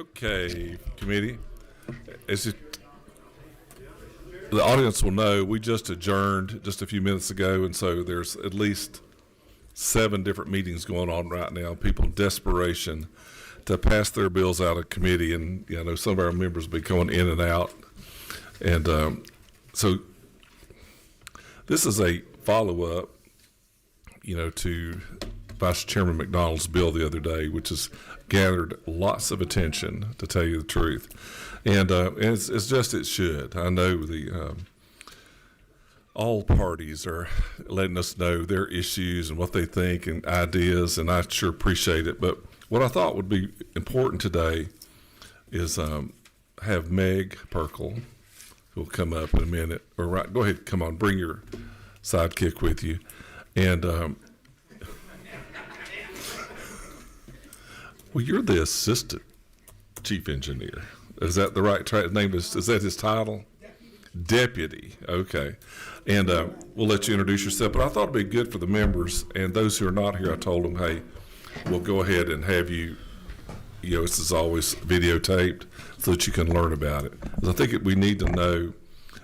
Okay, committee. The audience will know we just adjourned just a few minutes ago, and so there's at least 7 different meetings going on right now. People in desperation to pass their bills out of committee, and I know some of our members will be going in and out. And so this is a follow-up, to Vice Chairman McDonald's bill the other day, which has gathered lots of attention, to tell you the truth. And it's just it should. I know all parties are letting us know their issues and what they think and ideas, and I sure appreciate it. But what I thought would be important today is have Meg Perkle, who will come up in a minute. Go ahead, come on, bring your sidekick with you. And well, you're the assistant chief engineer. Is that the right name? Is that his title? Deputy. Okay. And we'll let you introduce yourself. But I thought it'd be good for the members and those who are not here. I told them, hey, we'll go ahead and have you, this is always videotaped so that you can learn about it. Because I think we need to know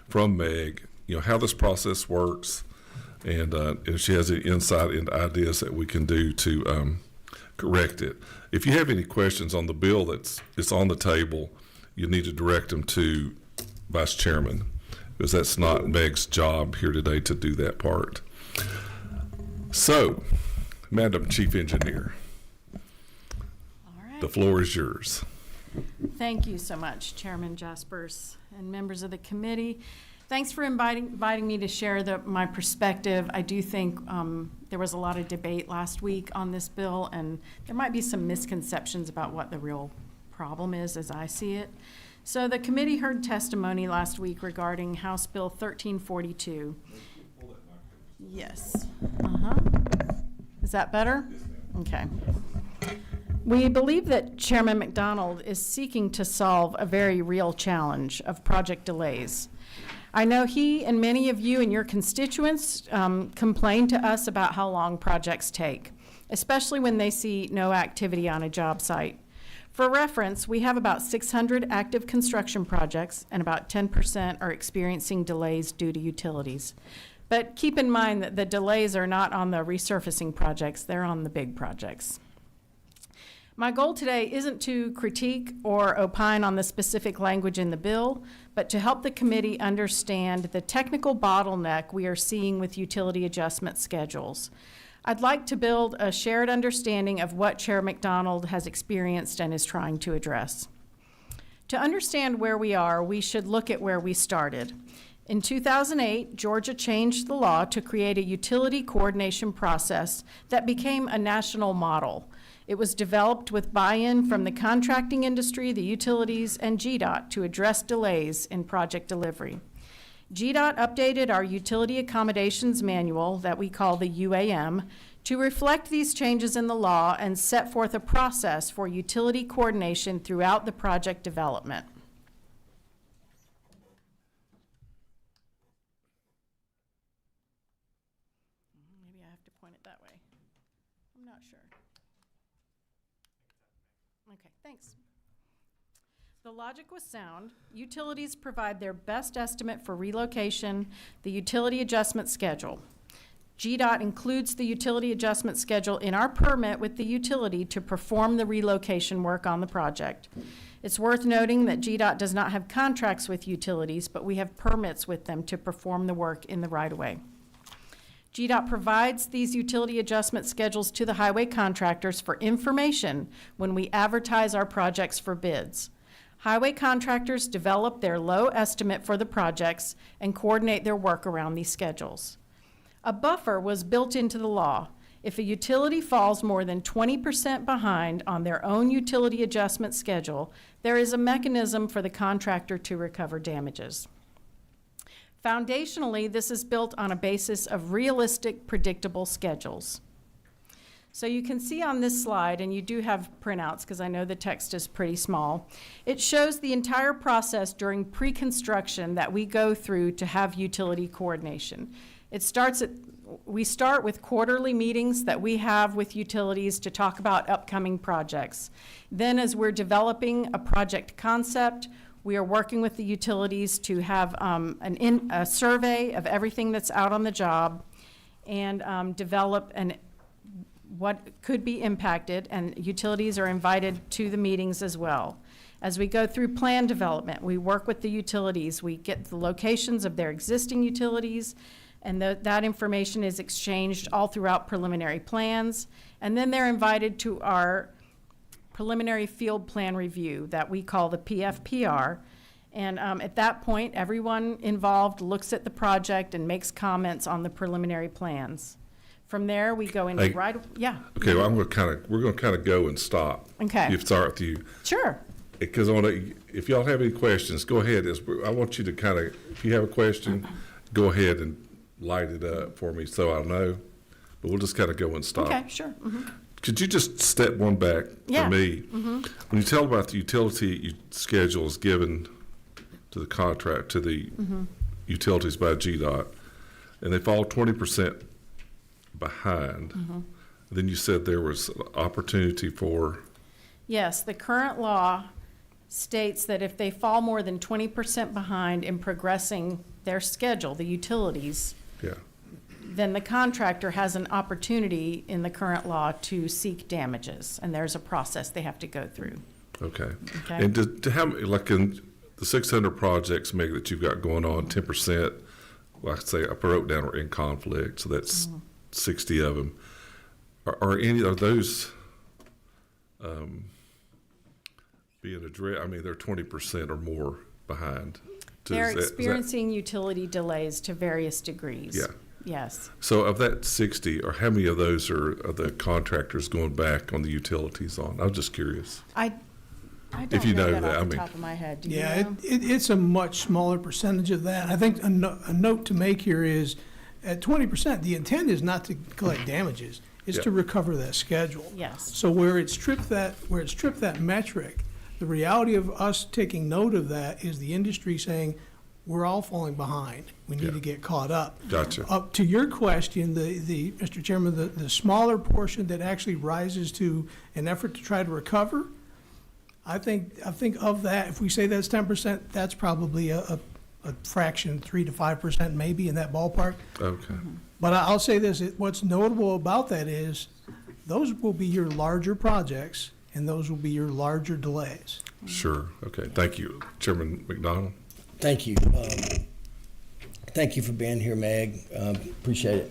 from Meg, how this process works, and if she has any insight into ideas that we can do to correct it. If you have any questions on the bill that's on the table, you need to direct them to Vice Chairman, because that's not Meg's job here today to do that part. So, Madam Chief Engineer, all right. The floor is yours. Thank you so much, Chairman Jaspers and members of the committee. Thanks for inviting me to share my perspective. I do think there was a lot of debate last week on this bill, and there might be some misconceptions about what the real problem is as I see it. So the committee heard testimony last week regarding House Bill 1342. Yes. Is that better? Okay. We believe that Chairman McDonald is seeking to solve a very real challenge of project delays. I know he and many of you and your constituents complain to us about how long projects take, especially when they see no activity on a job site. For reference, we have about 600 active construction projects, and about 10% are experiencing delays due to utilities. But keep in mind that the delays are not on the resurfacing projects, they're on the big projects. My goal today isn't to critique or opine on the specific language in the bill, but to help the committee understand the technical bottleneck we are seeing with utility adjustment schedules. I'd like to build a shared understanding of what Chair McDonald has experienced and is trying to address. To understand where we are, we should look at where we started. In 2008, Georgia changed the law to create a utility coordination process that became a national model. It was developed with buy-in from the contracting industry, the utilities, and GDOT to address delays in project delivery. GDOT updated our Utility Accommodations Manual, that we call the UAM, to reflect these changes in the law and set forth a process for utility coordination throughout the project development. Maybe I have to point it that way. I'm not sure. Okay, thanks. The logic was sound. Utilities provide their best estimate for relocation, the utility adjustment schedule. GDOT includes the utility adjustment schedule in our permit with the utility to perform the relocation work on the project. It's worth noting that GDOT does not have contracts with utilities, but we have permits with them to perform the work in the right-of-way. GDOT provides these utility adjustment schedules to the highway contractors for information when we advertise our projects for bids. Highway contractors develop their low estimate for the projects and coordinate their work around these schedules. A buffer was built into the law. If a utility falls more than 20% behind on their own utility adjustment schedule, there is a mechanism for the contractor to recover damages. Foundationally, this is built on a basis of realistic, predictable schedules. So you can see on this slide, and you do have printouts because I know the text is pretty small, it shows the entire process during pre-construction that we go through to have utility coordination. It starts We start with quarterly meetings that we have with utilities to talk about upcoming projects. Then as we're developing a project concept, we are working with the utilities to have a survey of everything that's out on the job and develop what could be impacted, and utilities are invited to the meetings as well. As we go through plan development, we work with the utilities. We get the locations of their existing utilities, and that information is exchanged all throughout preliminary plans. And then they're invited to our preliminary field plan review that we call the PFPR. And at that point, everyone involved looks at the project and makes comments on the preliminary plans. From there, we go into yeah. Okay, well, we're going to kind of go and stop. Okay. If it's all right with you. Sure. Because if y'all have any questions, go ahead. I want you to kind of, if you have a question, go ahead and light it up for me so I'll know. But we'll just kind of go and stop. Okay, sure. Could you just step one back for me? When you tell about the utility schedules given to the contract, to the utilities by GDOT, and they fall 20% behind, then you said there was an opportunity for... Yes, the current law states that if they fall more than 20% behind in progressing their schedule, the utilities, then the contractor has an opportunity in the current law to seek damages, and there's a process they have to go through. Okay. And to have, like in the 600 projects, Meg, that you've got going on, 10%, like I say, I wrote down are in conflict, so that's 60 of them. Are any of those being addressed? I mean, they're 20% or more behind. They're experiencing utility delays to various degrees. Yeah. Yes. So of that 60, or how many of those are the contractors going back on the utilities on? I'm just curious. I don't If you know that that, off I the mean- top of my head. Do you Yeah, know? it's a much smaller percentage of that. I think a note to make here is, at 20%, the intent is not to collect damages, it's to recover that schedule. Yes. So where it's tripped that metric, the reality of us taking note of that is the industry saying, we're all falling behind. We need to get caught up. Gotcha. Up to your question, Mr. Chairman, the smaller portion that actually rises to an effort to try to recover, I think of that, if we say that's 10%, that's probably a fraction, 3 to 5% maybe in that ballpark. Okay. But I'll say this, what's notable about that is those will be your larger projects and those will be your larger delays. Sure. Okay. Thank you. Chairman McDonald? Thank you. Thank you for being here, Meg. Appreciate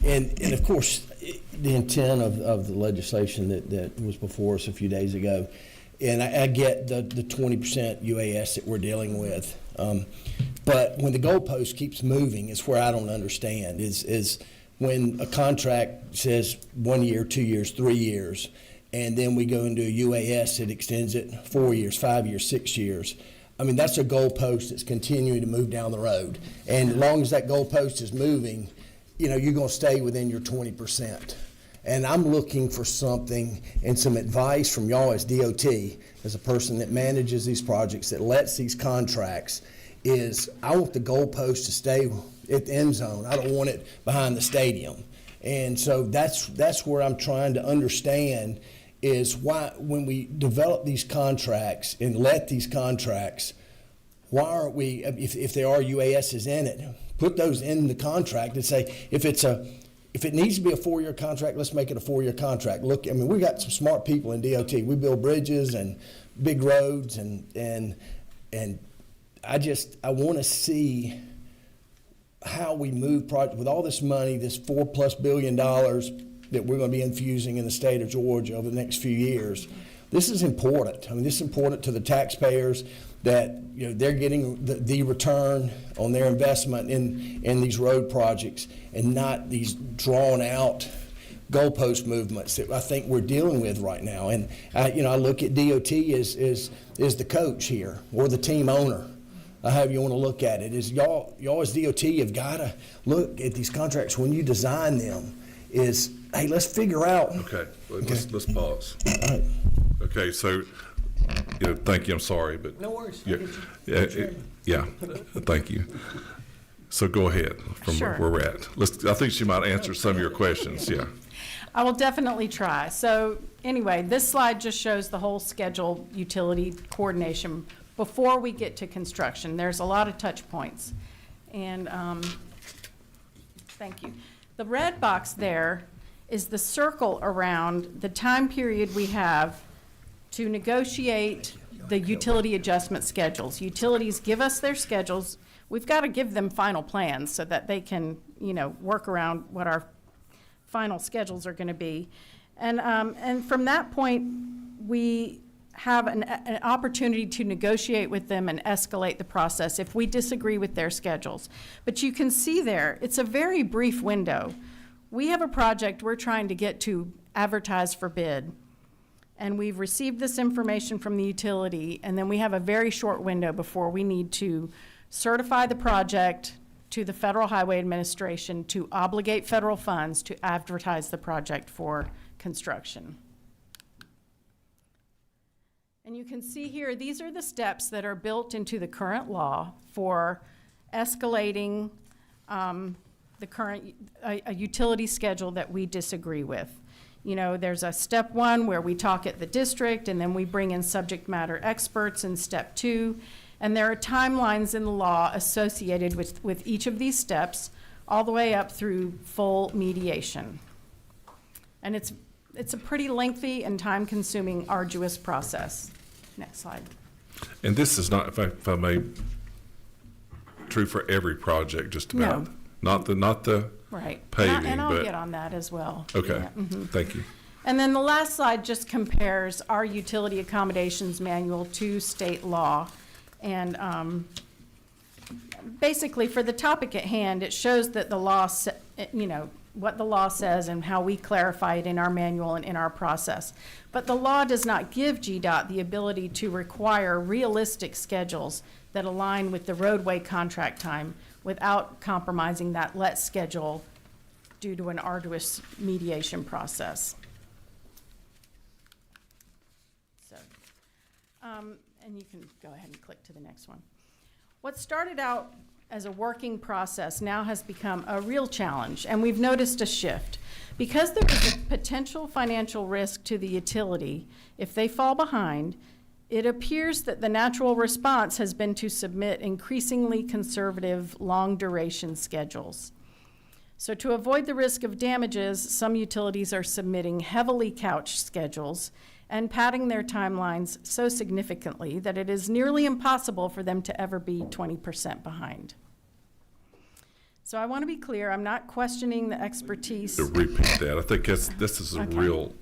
it. And of course, the intent of the legislation that was before us a few days ago, and I get the 20% UAS that we're dealing with. But when the goalpost keeps moving, it's where I don't understand, is when a contract says 1 year, 2 years, 3 years, and then we go into a UAS that extends it 4 years, 5 years, 6 years. I mean, that's a goalpost that's continuing to move down the road. And as long as that goalpost is moving, you're going to stay within your 20%. And I'm looking for something and some advice from y'all as DOT, as a person that manages these projects, that lets these contracts, is I want the goalpost to stay at the end zone. I don't want it behind the stadium. And so that's where I'm trying to understand is why, when we develop these contracts and let these contracts, why aren't we, if there are UASs in it, put those in the contract and say, if it needs to be a 4-year contract, let's make it a 4-year contract. Look, I mean, we got some smart people in DOT. We build bridges and big roads, and I want to see how we move projects with all this money, this $4+ billion that we're going to be infusing in the state of Georgia over the next few years. This is important. I mean, this is important to the taxpayers, that they're getting the return on their investment in these road projects, and not these drawn out goalpost movements that I think we're dealing with right now. And I look at DOT as the coach here, or the team owner, however you want to look at it. Is y'all as DOT have got to look at these contracts when you design them. Is, hey, let's figure out. Okay. Let's pause. All right. Okay. So, thank you. I'm sorry, but No worries. yeah, yeah. Thank you. So go ahead from Sure. where we're at. I think she might answer some of your questions, yeah. I will definitely try. So anyway, this slide just shows the whole schedule utility coordination before we get to construction. There's a lot of touch points. And thank you. The red box there is the circle around the time period we have to negotiate the utility adjustment schedules. Utilities give us their schedules. We've got to give them final plans so that they can, work around what our final schedules are going to be. And from that point, we have an opportunity to negotiate with them and escalate the process if we disagree with their schedules. But you can see there, it's a very brief window. We have a project we're trying to get to advertise for bid, and we've received this information from the utility, and then we have a very short window before we need to certify the project to the Federal Highway Administration to obligate federal funds to advertise the project for construction. And you can see here, these are the steps that are built into the current law for escalating the current a utility schedule that we disagree with. There's a step 1 where we talk at the district, and then we bring in subject matter experts in step 2. And there are timelines in the law associated with each of these steps, all the way up through full mediation. And it's a pretty lengthy and time-consuming, arduous process. Next slide. And this is not, if I may, true for every project, just about. No. Not the Right. paving, And I'll but get on that as well. okay. Yeah, mhm. Thank you. And then the last slide just compares our utility accommodations manual to state law. And basically, for the topic at hand, it shows that the law, what the law says and how we clarify it in our manual and in our process. But the law does not give GDOT the ability to require realistic schedules that align with the roadway contract time without compromising that let schedule due to an arduous mediation process. So, and you can go ahead and click to the next one. What started out as a working process now has become a real challenge, and we've noticed a shift. Because there is a potential financial risk to the utility if they fall behind, it appears that the natural response has been to submit increasingly conservative, long-duration schedules. So to avoid the risk of damages, some utilities are submitting heavily couched schedules and padding their timelines so significantly that it is nearly impossible for them to ever be 20% behind. So I want to be clear, I'm not questioning the expertise. To repeat that, I think this is a Okay. real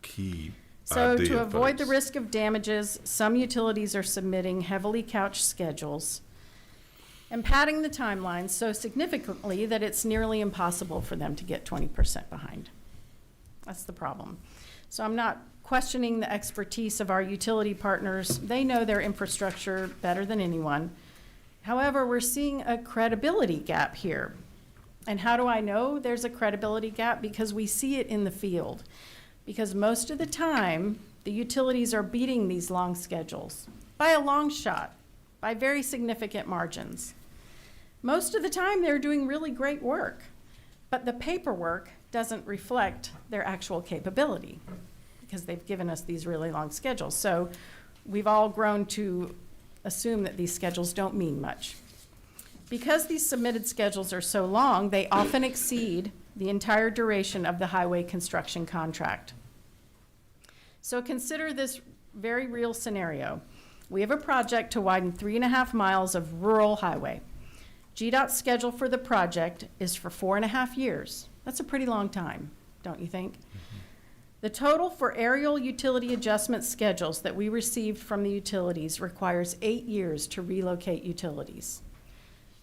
key So idea, to avoid the folks. risk of damages, some utilities are submitting heavily couched schedules and padding the timelines so significantly that it's nearly impossible for them to get 20% behind. That's the problem. So I'm not questioning the expertise of our utility partners. They know their infrastructure better than anyone. However, we're seeing a credibility gap here. And how do I know there's a credibility gap? Because we see it in the field. Because most of the time, the utilities are beating these long schedules by a long shot, by very significant margins. Most of the time, they're doing really great work, but the paperwork doesn't reflect their actual capability because they've given us these really long schedules. So we've all grown to assume that these schedules don't mean much. Because these submitted schedules are so long, they often exceed the entire duration of the highway construction contract. So consider this very real scenario. We have a project to widen 3.5 miles of rural highway. GDOT's schedule for the project is for 4.5 years. That's a pretty long time, don't you think? The total for aerial utility adjustment schedules that we received from the utilities requires 8 years to relocate utilities.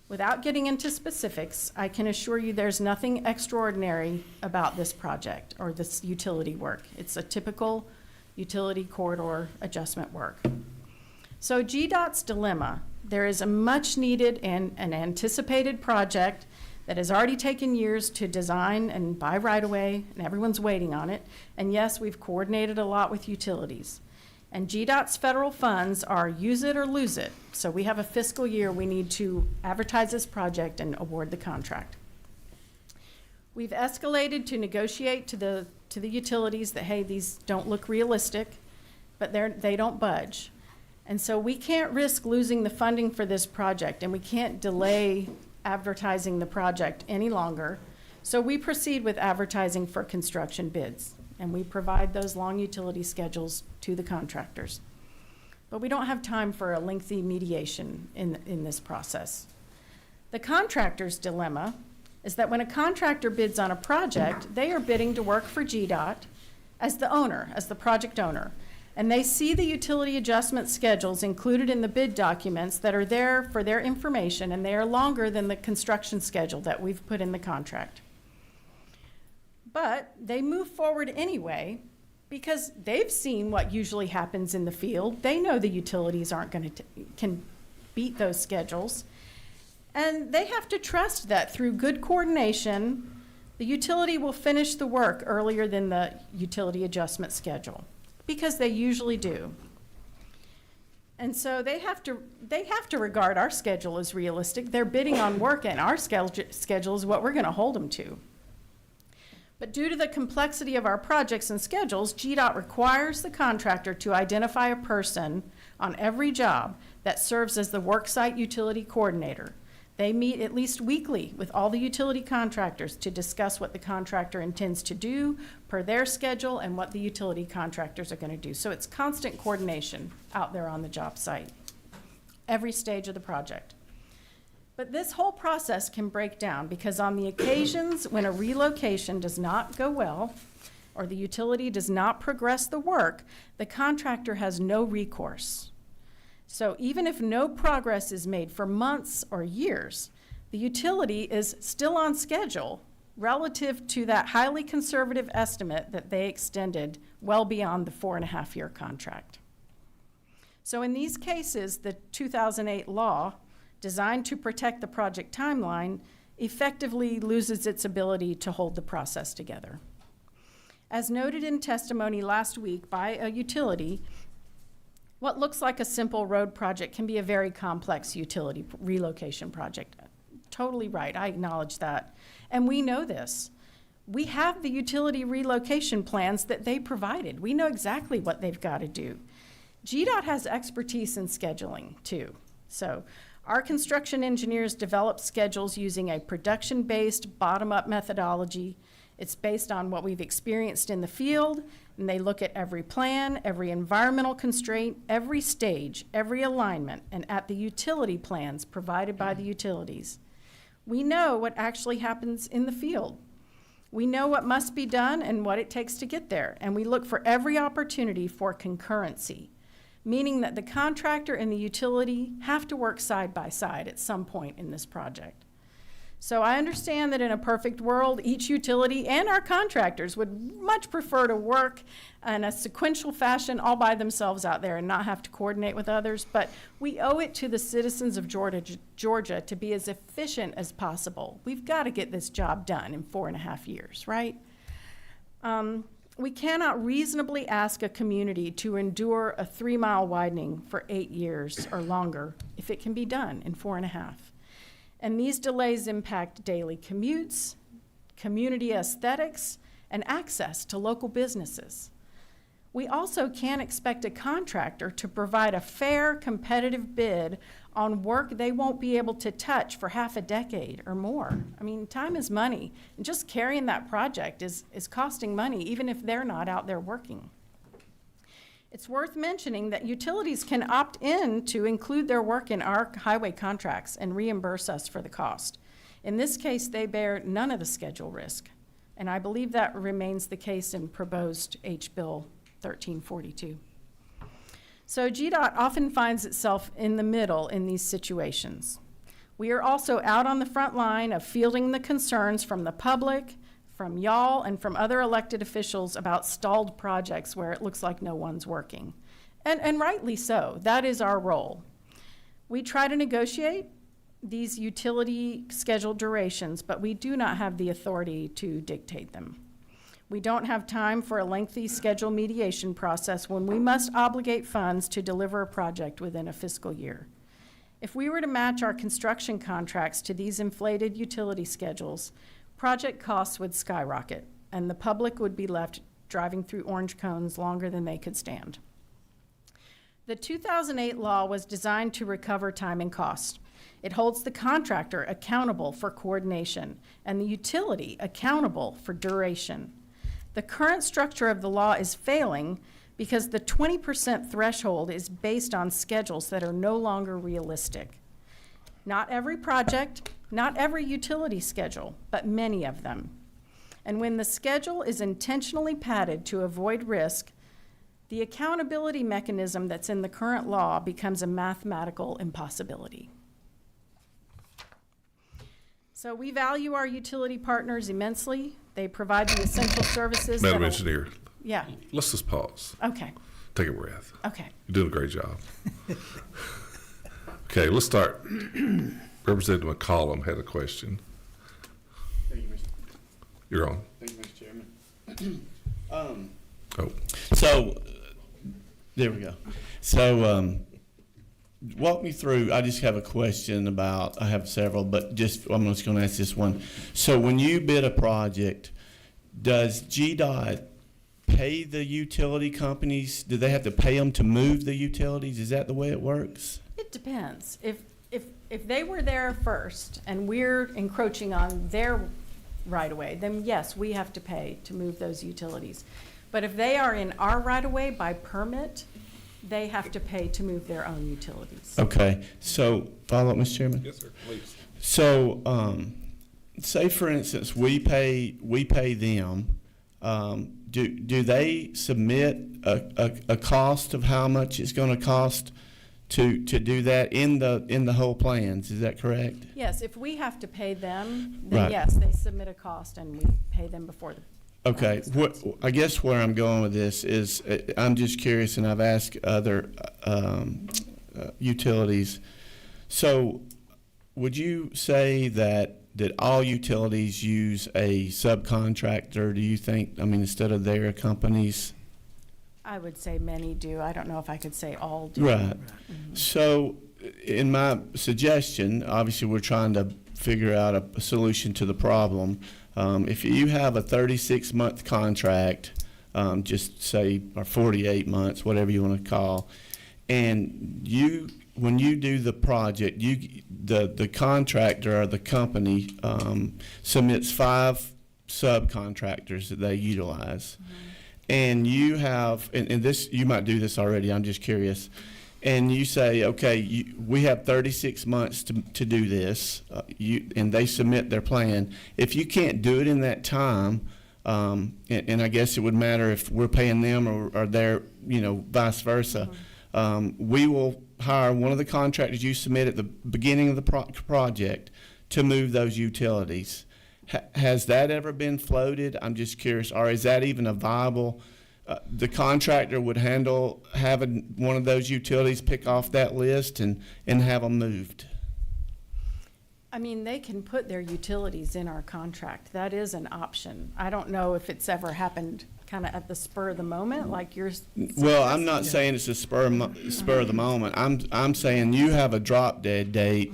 Without getting into specifics, I can assure you there's nothing extraordinary about this project or this utility work. It's a typical utility corridor adjustment work. So GDOT's dilemma, there is a much needed and an anticipated project that has already taken years to design and buy right away, and everyone's waiting on it. And yes, we've coordinated a lot with utilities. And GDOT's federal funds are use it or lose it. So we have a fiscal year, we need to advertise this project and award the contract. We've escalated to negotiate to the utilities that, hey, these don't look realistic, but they don't budge. And so we can't risk losing the funding for this project, and we can't delay advertising the project any longer. So we proceed with advertising for construction bids, and we provide those long utility schedules to the contractors. But we don't have time for a lengthy mediation in this process. The contractor's dilemma is that when a contractor bids on a project, they are bidding to work for GDOT as the owner, as the project owner. And they see the utility adjustment schedules included in the bid documents that are there for their information, and they are longer than the construction schedule that we've put in the contract. But they move forward anyway because they've seen what usually happens in the field. They know the utilities aren't going to can beat those schedules. And they have to trust that through good coordination, the utility will finish the work earlier than the utility adjustment schedule, because they usually do. And so they have to regard our schedule as realistic. They're bidding on work, and our schedule is what we're going to hold them to. But due to the complexity of our projects and schedules, GDOT requires the contractor to identify a person on every job that serves as the worksite utility coordinator. They meet at least weekly with all the utility contractors to discuss what the contractor intends to do per their schedule and what the utility contractors are going to do. So it's constant coordination out there on the job site, every stage of the project. But this whole process can break down because on the occasions when a relocation does not go well or the utility does not progress the work, the contractor has no recourse. So even if no progress is made for months or years, the utility is still on schedule relative to that highly conservative estimate that they extended well beyond the 4.5-year contract. So in these cases, the 2008 law, designed to protect the project timeline, effectively loses its ability to hold the process together. As noted in testimony last week by a utility, what looks like a simple road project can be a very complex utility relocation project. Totally right, I acknowledge that. And we know this. We have the utility relocation plans that they provided. We know exactly what they've got to do. GDOT has expertise in scheduling too. So our construction engineers develop schedules using a production-based bottom-up methodology. It's based on what we've experienced in the field, and they look at every plan, every environmental constraint, every stage, every alignment, and at the utility plans provided by the utilities. We know what actually happens in the field. We know what must be done and what it takes to get there, and we look for every opportunity for concurrency, meaning that the contractor and the utility have to work side by side at some point in this project. So I understand that in a perfect world, each utility and our contractors would much prefer to work in a sequential fashion all by themselves out there and not have to coordinate with others, but we owe it to the citizens of Georgia to be as efficient as possible. We've got to get this job done in 4.5 years, right? We cannot reasonably ask a community to endure a 3-mile widening for 8 years or longer if it can be done in 4.5. And these delays impact daily commutes, community aesthetics, and access to local businesses. We also can't expect a contractor to provide a fair, competitive bid on work they won't be able to touch for half a decade or more. I mean, time is money, and just carrying that project is costing money, even if they're not out there working. It's worth mentioning that utilities can opt in to include their work in our highway contracts and reimburse us for the cost. In this case, they bear none of the schedule risk, and I believe that remains the case in proposed H-Bill 1342. So GDOT often finds itself in the middle in these situations. We are also out on the front line of fielding the concerns from the public, from y'all, and from other elected officials about stalled projects where it looks like no one's working. And rightly so, that is our role. We try to negotiate these utility schedule durations, but we do not have the authority to dictate them. We don't have time for a lengthy schedule mediation process when we must obligate funds to deliver a project within a fiscal year. If we were to match our construction contracts to these inflated utility schedules, project costs would skyrocket, and the public would be left driving through orange cones longer than they could stand. The 2008 law was designed to recover time and cost. It holds the contractor accountable for coordination and the utility accountable for duration. The current structure of the law is failing because the 20% threshold is based on schedules that are no longer realistic. Not every project, not every utility schedule, but many of them. And when the schedule is intentionally padded to avoid risk, the accountability mechanism that's in the current law becomes a mathematical impossibility. So we value our utility partners immensely. They provide the essential services. Madam Engineer, Yeah, let's just pause. okay, Take a breath. okay. You're doing a great job. Okay, let's start. Representative McCollum had a question. Thank you, Mr. You're on. Thank you, Mr. Chairman. Oh, So, there we go. So, walk me through, I just have a question about, I have several, but I'm just gonna ask this one. So when you bid a project, does GDOT pay the utility companies? Do they have to pay them to move the utilities? Is that the way it works? It depends. If they were there first and we're encroaching on their right-of-way, then yes, we have to pay to move those utilities. But if they are in our right-of-way by permit, they have to pay to move their own utilities. Okay, so, follow up, Mr. Chairman? yes, sir, please. So, say for instance, we pay them, do they submit a cost of how much it's gonna cost to do that in the whole plans, is that correct? Yes, if we have to pay them, then Right. yes, they submit a cost and we pay them before the. Okay, I guess where I'm going with this is, I'm just curious, and I've asked other utilities. So, would you say that all utilities use a subcontractor? Do you think, I mean, instead of their companies? I would say many do. I don't know if I could say all do. Right. So, in my suggestion, obviously, we're trying to figure out a solution to the problem. If you have a 36-month contract, just say, or 48 months, whatever you want to call, and when you do the project, the contractor or the company submits 5 subcontractors that they utilize. And you have, and this, you might do this already, I'm just curious, and you say, okay, we have 36 months to do this, and they submit their plan. If you can't do it in that time, and I guess it would matter if we're paying them or they're, vice versa, we will hire one of the contractors you submit at the beginning of the project to move those utilities. Has that ever been floated? I'm just curious, or is that even a viable? The contractor would handle having one of those utilities pick off that list and have them moved. I mean, they can put their utilities in our contract. That is an option. I don't know if it's ever happened kind of at the spur of the moment, like yours. Well, I'm not saying it's a spur of the moment. I'm saying you have a drop dead date,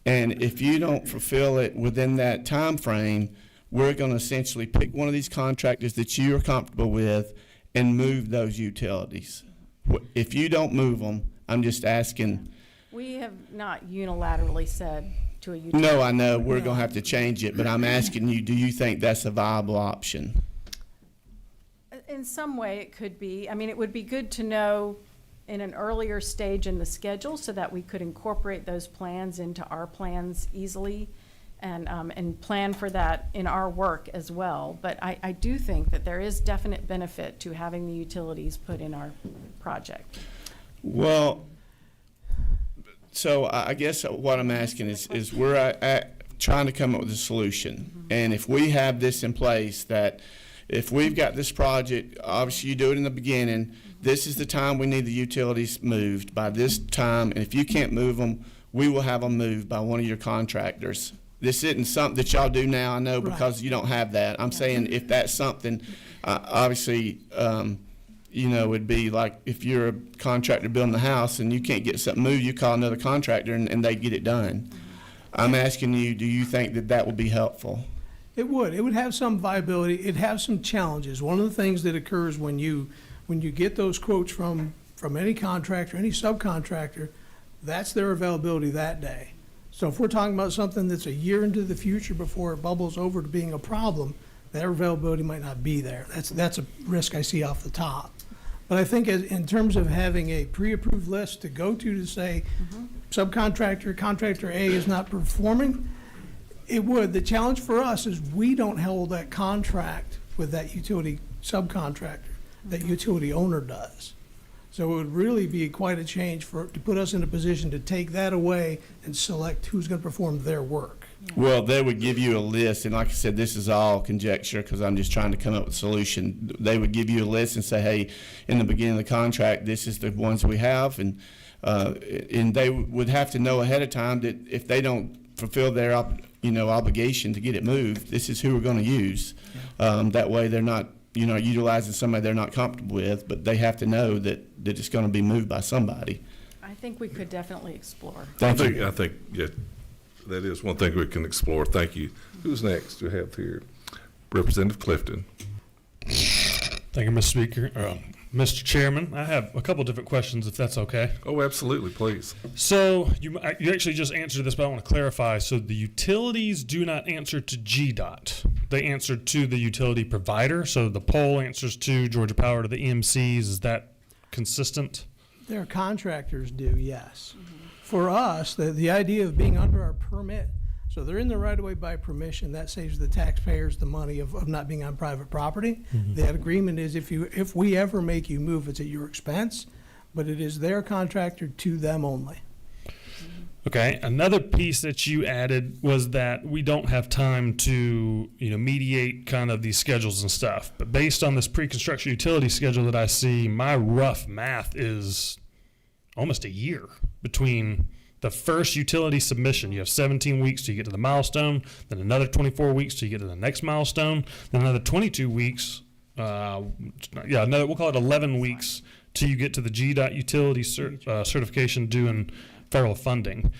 and if you don't fulfill it within that time frame, we're going to essentially pick one of these contractors that you are comfortable with and move those utilities. If you don't move them, I'm just asking. We have not unilaterally said to a utility. No, I know we're going to have to change it, but I'm asking you, do you think that's a viable option? In some way, it could be. I mean, it would be good to know in an earlier stage in the schedule so that we could incorporate those plans into our plans easily and plan for that in our work as well. But I do think that there is definite benefit to having the utilities put in our project. Well, so I guess what I'm asking is we're trying to come up with a solution. And if we have this in place, that if we've got this project, obviously you do it in the beginning, this is the time we need the utilities moved by this time, and if you can't move them, we will have them moved by one of your contractors. this isn't something that y'all do now, I know, Right. because you don't have that. I'm saying if that's something, obviously, you know, it'd be like if you're a contractor building the house and you can't get something moved, you call another contractor and they get it done. I'm asking you, do you think that that would be helpful? It would. It would have some viability. It'd have some challenges. One of the things that occurs when you get those quotes from any contractor, any subcontractor, that's their availability that day. So if we're talking about something that's a year into the future before it bubbles over to being a problem, their availability might not be there. That's a risk I see off the top. But I think in terms of having a pre-approved list to go to say subcontractor, contractor A is not performing, it would. The challenge for us is we don't hold that contract with that utility subcontractor. That utility owner does. So it would really be quite a change to put us in a position to take that away and select who's going to perform their work. Well, they would give you a list, and like I said, this is all conjecture because I'm just trying to come up with a solution. They would give you a list and say, hey, in the beginning of the contract, this is the ones we have, and they would have to know ahead of time that if they don't fulfill their obligation to get it moved, this is who we're going to use. That way they're not utilizing somebody they're not comfortable with, but they have to know that it's going to be moved by somebody. I think we could definitely explore. I think, yeah, that is one thing we can explore. Thank you. Who's next? We have here Representative Clifton. Thank you, Mr. Speaker. Mr. Chairman, I have a couple different questions, if that's okay. Oh, absolutely, please. So you actually just answered this, but I want to clarify. So the utilities do not answer to GDOT. They answer to the utility provider. So the pole answers to Georgia Power, to the EMCs. Is that consistent? Their contractors do, yes. For us, the idea of being under our permit, so they're in the right of way by permission, that saves the taxpayers the money of not being on private property. That agreement is if we ever make you move, it's at your expense, but it is their contractor to them only. Okay. Another piece that you added was that we don't have time to, mediate kind of these schedules and stuff. But based on this pre-construction utility schedule that I see, my rough math is almost a year between the first utility submission. You have 17 weeks till you get to the milestone, then another 24 weeks till you get to the next milestone, then another 22 weeks, we'll call it 11 weeks till you get to the GDOT utility certification due in federal funding.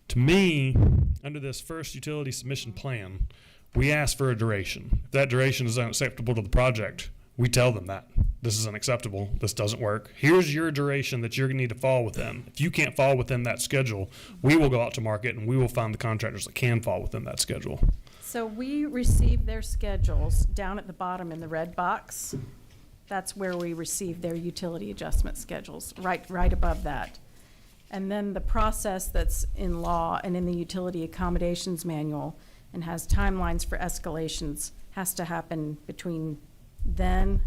To me, under this first utility submission plan, we ask for a duration. If that duration is unacceptable to the project, we tell them that. This is unacceptable. This doesn't work. Here's your duration that you're going to need to fall within. If you can't fall within that schedule, we will go out to market and we will find the contractors that can fall within that schedule. So we receive their schedules down at the bottom in the red box. That's where we receive their utility adjustment schedules, right above that. And then the process that's in law and in the utility accommodations manual and has timelines for escalations has to happen between then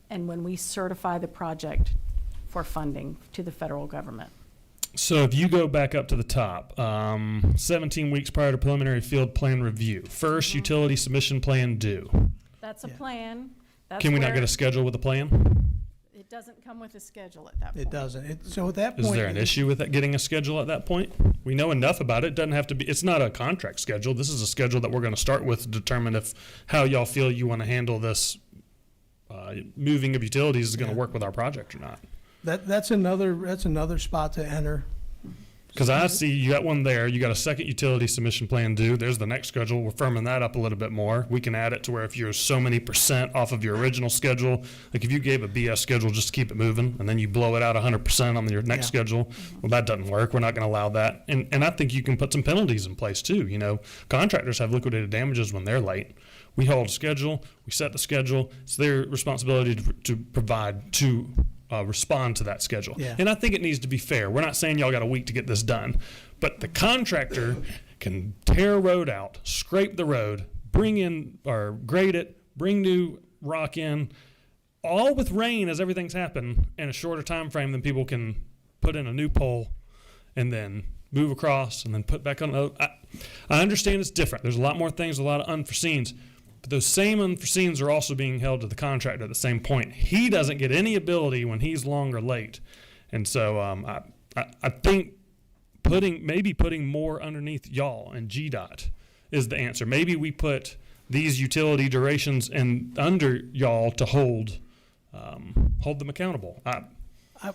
and when we certify the project for funding to the federal government. So if you go back up to the top, 17 weeks prior to preliminary field plan review, first utility submission plan due. That's a plan. That's Can we not where get a schedule with a plan? It doesn't come with a schedule at that point. It doesn't. So at that point. Is there an issue with that, getting a schedule at that point? We know enough about it. It doesn't have to be, it's not a contract schedule. This is a schedule that we're going to start with to determine how y'all feel you want to handle this moving of utilities is going to work with our project or not. That's another spot to enter. Because I see you got one there. You got a second utility submission plan due. There's the next schedule. We're firming that up a little bit more. We can add it to where if you're so many % off of your original schedule, like if you gave a BS schedule just to keep it moving, and then you blow it out 100% on your next schedule, well, that doesn't work. We're not going to allow that. And I think you can put some penalties in place too. Contractors have liquidated damages when they're late. We hold a schedule. We set the schedule. It's their responsibility to provide to respond to that schedule. Yeah. And I think it needs to be fair. We're not saying y'all got a week to get this done, but the contractor can tear a road out, scrape the road, bring in or grade it, bring new rock in, all with rain as everything's happened in a shorter time frame than people can put in a new pole and then move across and then put back on. I understand it's different. There's a lot more things, a lot of unforeseens. But those same unforeseens are also being held to the contractor at the same point. He doesn't get any ability when he's long or late. And so I think putting more underneath y'all and GDOT is the answer. Maybe we put these utility durations and under y'all to hold them accountable.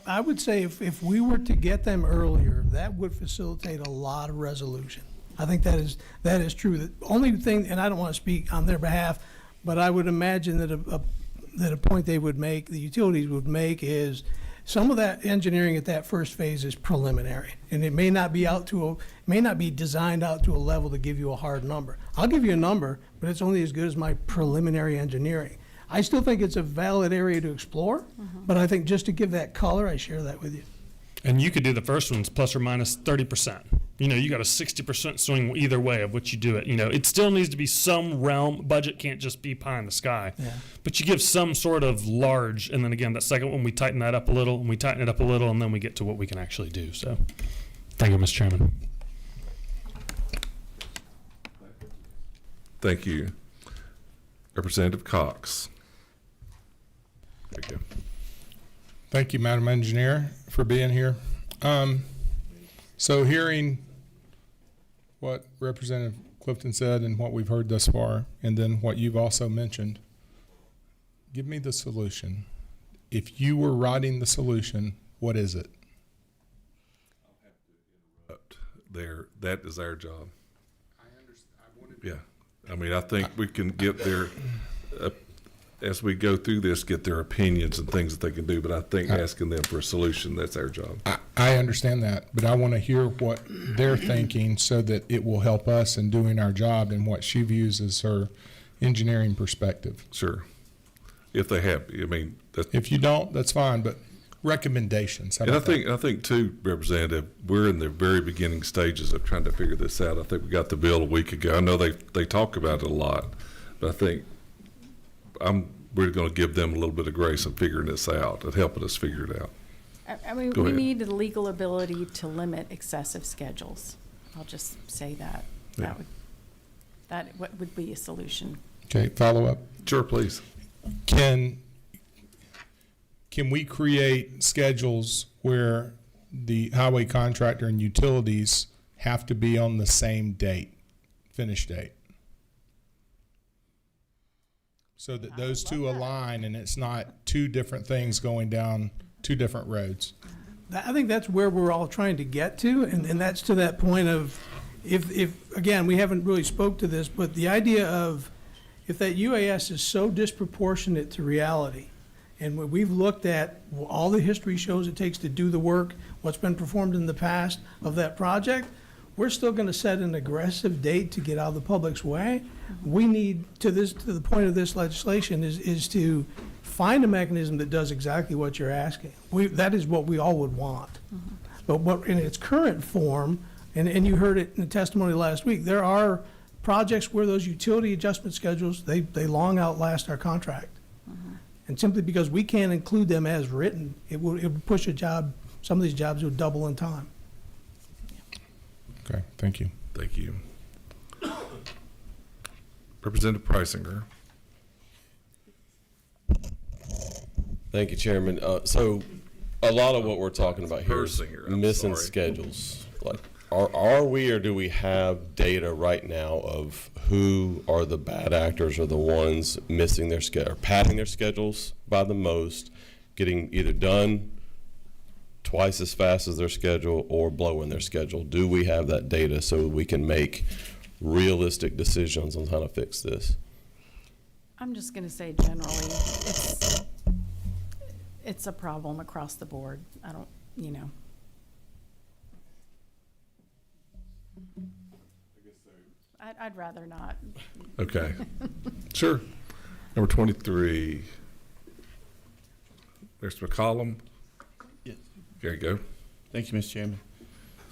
I would say if we were to get them earlier, that would facilitate a lot of resolution. I think that is true. The only thing, and I don't want to speak on their behalf, but I would imagine that a point they would make, the utilities would make, is some of that engineering at that first phase is preliminary, and it may not be designed out to a level to give you a hard number. I'll give you a number, but it's only as good as my preliminary engineering. I still think it's a valid area to explore, but I think just to give that color, I share that with you. And you could do the first ones plus or minus 30%. You know, you got a 60% swing either way of which you do it. You know, it still needs to be some realm. Budget can't just be pie in the sky. Yeah. But you give some sort of large, and then again, that second one, we tighten that up a little, and we tighten it up a little, and then we get to what we can actually do. So, thank you, Mr. Chairman. Thank you. Representative Cox. There you go. Thank you, Madam Engineer, for being here. So hearing what Representative Clifton said and what we've heard thus far, and then what you've also mentioned, give me the solution. If you were writing the solution, what is it? That is our job. Yeah. I mean, I think we can get their, as we go through this, get their opinions and things that they can do. But I think asking them for a solution, that's our job. I understand that, but I want to hear what they're thinking so that it will help us in doing our job and what she views as her engineering perspective. Sure. If they have, I mean, that's, If you don't, that's fine, but recommendations. How and I about that? think too, Representative, we're in the very beginning stages of trying to figure this out. I think we got the bill a week ago. I know they talk about it a lot, but I think we're going to give them a little bit of grace in figuring this out and helping us figure it out. I mean, Go we ahead. need the legal ability to limit excessive schedules. I'll just say that. Yeah. That would be a solution. Okay, follow up. Sure, please. Can we create schedules where the highway contractor and utilities have to be on the same date, finish date? So that those two align and it's not two different things going down two different roads. I think that's where we're all trying to get to, and that's to that point of, if again, we haven't really spoke to this, but the idea of if that UAS is so disproportionate to reality, and when we've looked at all the history shows it takes to do the work, what's been performed in the past of that project, we're still going to set an aggressive date to get out of the public's way. We need, to the point of this legislation, is to find a mechanism that does exactly what you're asking. That is what we all would want. But what, in its current form, and you heard it in the testimony last week, there are projects where those utility adjustment schedules, they long outlast our contract. And simply because we can't include them as written, it would push some of these jobs would double in time. Okay, thank you. Thank you. Representative Preisinger. Thank you, Chairman. So a lot of what we're talking about here is Persinger, I'm missing sorry. schedules. Like, are we, or do we have data right now of who are the bad actors or the ones missing their schedule, or padding their schedules by the most, getting either done twice as fast as their schedule or blowing their schedule? Do we have that data so we can make realistic decisions on how to fix this? I'm just going to say generally, it's a problem across the board. I don't, I'd rather not. Okay. Sure. Number 23. There's McCollum. Yes. There you go. Thank you, Mr. Chairman.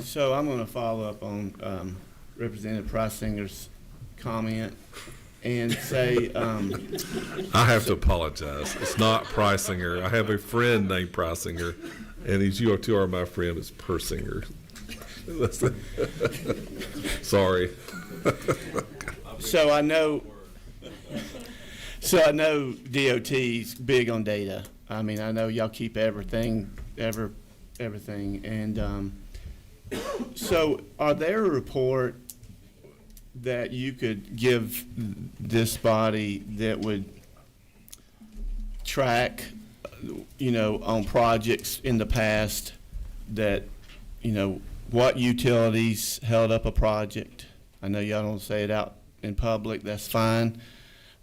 So I'm going to follow up on Representative Preisinger's comment and say, I have to apologize. It's not Preisinger. I have a friend named Preisinger, and you two are my friend. It's Persinger. Sorry. so I know DOT's big on data. I mean, I know y'all keep everything. And so are there a report that you could give this body that would track, on projects in the past that, what utilities held up a project? I know y'all don't say it out in public, that's fine,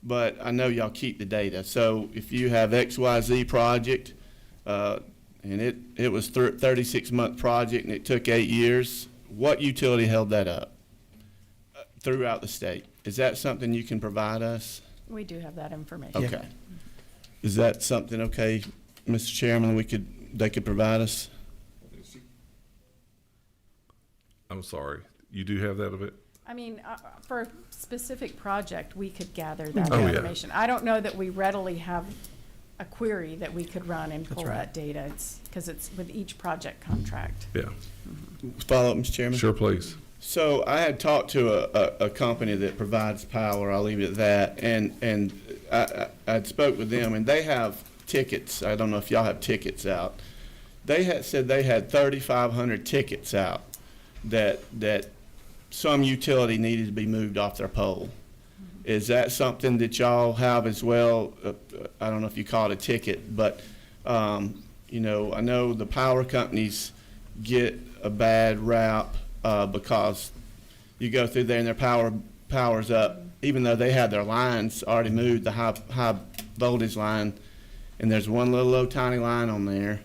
but I know y'all keep the data. So if you have XYZ project, and it was 36-month project and it took 8 years, what utility held that up throughout the state? Is that something you can provide us? We do have that information. Okay. Is that something, okay, Mr. Chairman, they could provide us? I'm sorry. You do have that of it? I mean, for a specific project, we could gather that Oh, yeah. information. I don't know that we readily have a query that we could run and pull right. that data. It's because it's with each project contract. Yeah. Follow up, Mr. Chairman? Sure, please. So I had talked to a company that provides power, I'll leave it at that, and I spoke with them, and they have tickets. I don't know if y'all have tickets out. They had said they had 3,500 tickets out that some utility needed to be moved off their pole. Is that something that y'all have as well? I don't know if you call it a ticket, but, I know the power companies get a bad rap because you go through there and their power's up, even though they have their lines already moved, the high voltage line, and there's one little low tiny line on there,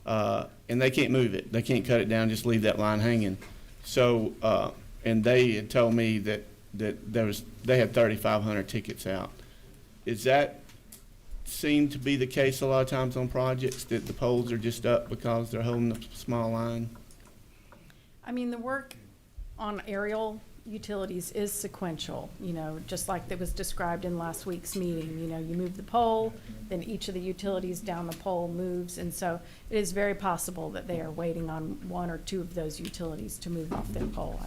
and they can't move it. They can't cut it down, just leave that line hanging. So, and they had told me that they had 3,500 tickets out. Is that seem to be the case a lot of times on projects, that the poles are just up because they're holding a small line? I mean, the work on aerial utilities is sequential, just like that was described in last week's meeting. You move the pole, then each of the utilities down the pole moves, and so it is very possible that they are waiting on one or two of those utilities to move off their pole.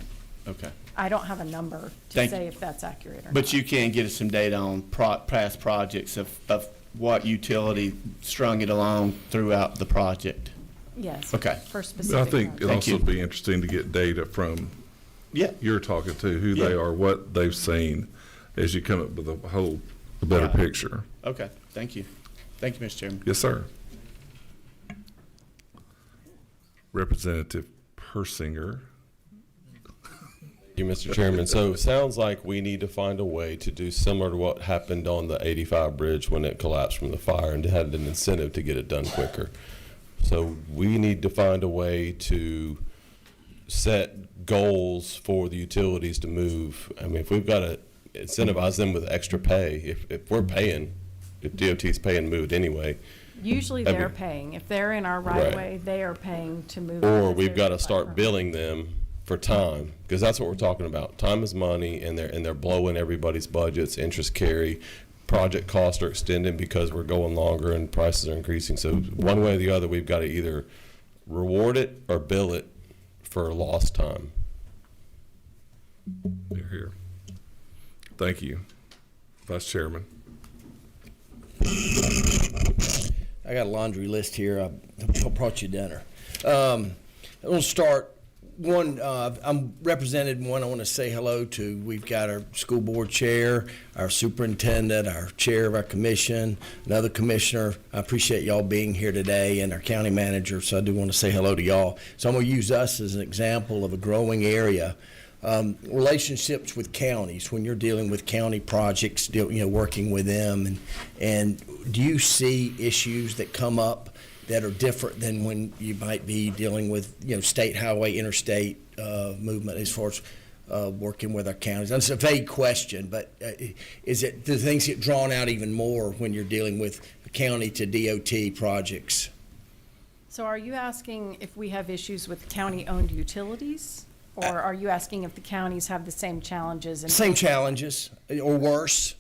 Okay. I don't have a number to Thank say you. if that's accurate or not. But you can get us some data on past projects of what utility strung it along throughout the project. Yes. Okay. For I specific. think it'd Thank also you. be interesting to get data from Yeah. you're talking to, who they Yeah. are, what they've seen, as you come up with a better Yeah. picture. Okay. Thank you. Thank you, Mr. Chairman. Yes, sir. Representative Persinger. Thank you, Mr. Chairman. So it sounds like we need to find a way to do similar to what happened on the 85 bridge when it collapsed from the fire and had an incentive to get it done quicker. So we need to find a way to set goals for the utilities to move. I mean, if we've got to incentivize them with extra pay, if we're paying, if DOT's paying to move it anyway, Usually I they're mean- paying. If they're in our right of way, they are paying to move. it or as we've their got to start platform. billing them for time, because that's what we're talking about. Time is money, and they're blowing everybody's budgets, interest carry, project costs are extending because we're going longer and prices are increasing. So one way or the other, we've got to either reward it or bill it for lost time. You're here. Thank you, Vice Chairman. I got a laundry list here. I brought you dinner. I'm going to start. One, I'm represented in one I want to say hello to. We've got our school board chair, our superintendent, our chair of our commission, another commissioner. I appreciate y'all being here today, and our county manager, so I do want to say hello to y'all. So I'm going to use us as an example of a growing area. Relationships with counties, when you're dealing with county projects, working with them, and do you see issues that come up that are different than when you might be dealing with, state highway, interstate movement as far as working with our counties? That's a vague question, but do things get drawn out even more when you're dealing with county to DOT projects? So are you asking if we have issues with county-owned utilities? Or are you asking if the counties have the same challenges? Same challenges or worse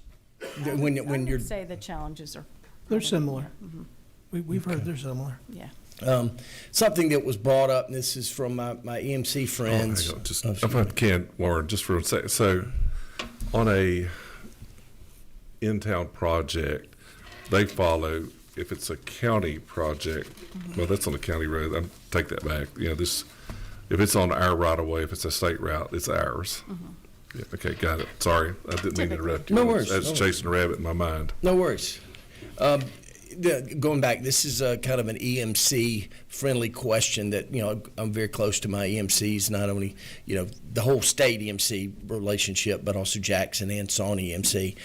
when I you're. would say the challenges are. They're probably- similar. We've heard they're similar. Yeah. Something that was brought up, and this is from my EMC friends. Hang on, just, if I can, Warren, just for a second. So, on a in-town project, they follow, if it's a county project, well, that's on a county road. I take that back. If it's on our right of way, if it's a state route, it's ours. Yeah, okay, got it. Sorry, I didn't mean to interrupt you. No worries, That's no chasing a rabbit in my mind. No worries. Going back, this is kind of an EMC-friendly question that, I'm very close to my EMCs, not only, the whole state EMC relationship, but also Jackson and Sawney EMC.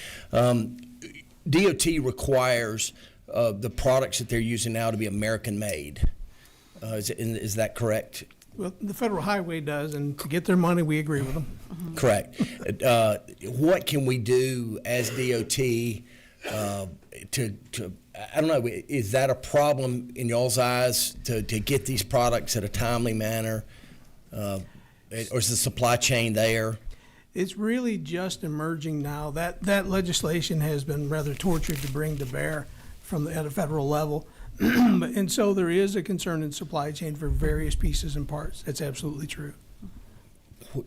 DOT requires the products that they're using now to be American-made. Is that correct? Well, the Federal Highway does, and to get their money, we agree with them. Correct. What can we do as DOT to I don't know, is that a problem in y'all's eyes to get these products at a timely manner? Or is the supply chain there? It's really just emerging now. That legislation has been rather tortured to bring to bear at a federal level. And so there is a concern in supply chain for various pieces and parts. That's absolutely true.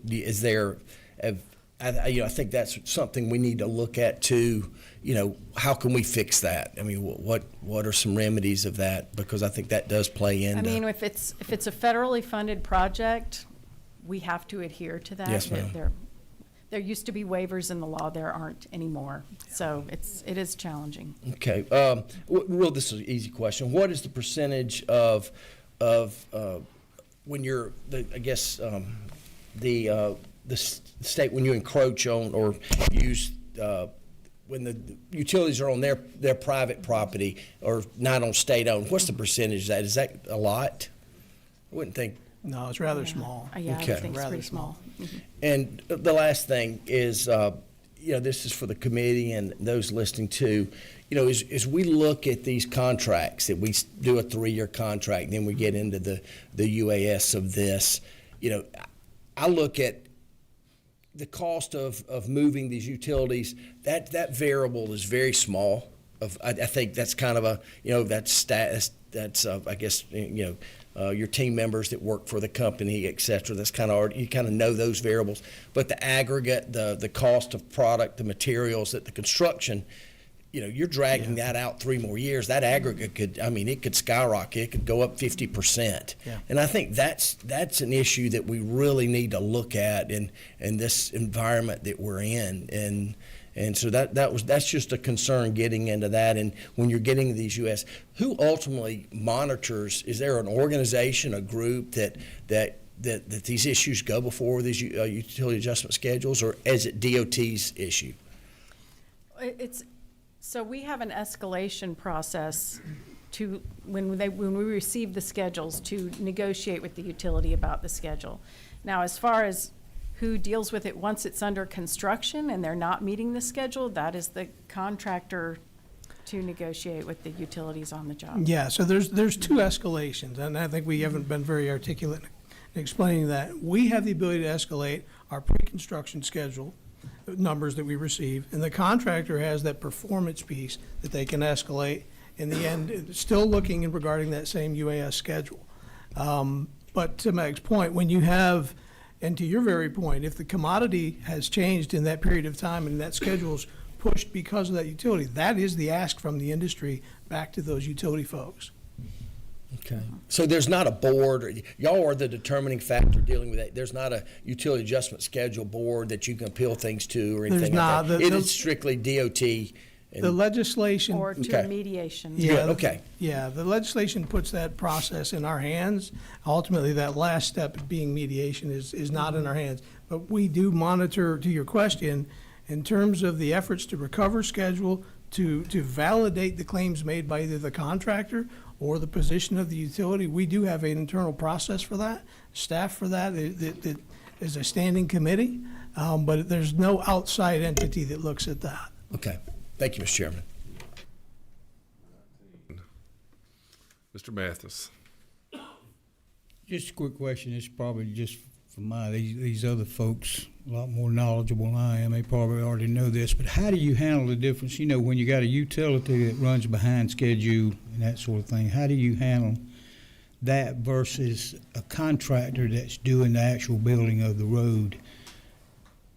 Is there, I think that's something we need to look at too. How can we fix that? I mean, what are some remedies of that? Because I think that does play into. I mean, if it's a federally funded project, we have to adhere to that. Yes, ma'am. There used to be waivers in the law, there aren't anymore. So it is challenging. Okay. Well, this is an easy question. What is the percentage of when you're, the state, when you encroach on or use, when the utilities are on their private property or not on state-owned, what's the percentage of that? Is that a lot? I wouldn't think. No, it's rather small. Yeah, Okay. I think it's Rather pretty small. And the last thing is, this is for the committee and those listening too. As we look at these contracts, that we do a 3-year contract, and then we get into the UAS of this, I look at the cost of moving these utilities. That variable is very small. I think that's kind of a, that's I guess, your team members that work for the company, et cetera. That's kind of, you kind of know those variables. But the aggregate, the cost of product, the materials, the construction, you're dragging that out 3 more years. That aggregate it could skyrocket. It could go up 50%. Yeah. And I think that's an issue that we really need to look at in this environment that we're in. And so that's just a concern getting into that. And when you're getting to these U.S., who ultimately monitors? Is there an organization, a group that these issues go before these utility adjustment schedules, or is it DOT's issue? So we have an escalation process to when we receive the schedules to negotiate with the utility about the schedule. Now, as far as who deals with it once it's under construction and they're not meeting the schedule, that is the contractor to negotiate with the utilities on the job. Yeah, so there's 2 escalations, and I think we haven't been very articulate in explaining that. We have the ability to escalate our pre-construction schedule numbers that we receive, and the contractor has that performance piece that they can escalate. In the end, it's still looking and regarding that same UAS schedule. But to Meg's point, when you have, and to your very point, if the commodity has changed in that period of time and that schedule's pushed because of that utility, that is the ask from the industry back to those utility folks. Okay. So there's not a board, y'all are the determining factor dealing with that. There's not a utility adjustment schedule board that you can appeal things to or anything There's not. like that. It is strictly DOT. The legislation. Or to Okay. mediation. Yeah, Okay. Yeah, the legislation puts that process in our hands. Ultimately, that last step being mediation is not in our hands. But we do monitor, to your question, in terms of the efforts to recover schedule, to validate the claims made by either the contractor or the position of the utility. We do have an internal process for that, staff for that. It is a standing committee, but there's no outside entity that looks at that. Okay. Thank you, Mr. Chairman. Mr. Mathis. Just a quick question. It's probably just for these other folks, a lot more knowledgeable than I am. They probably already know this, but how do you handle the difference? When you got a utility that runs behind schedule and that sort of thing, how do you handle that versus a contractor that's doing the actual building of the road?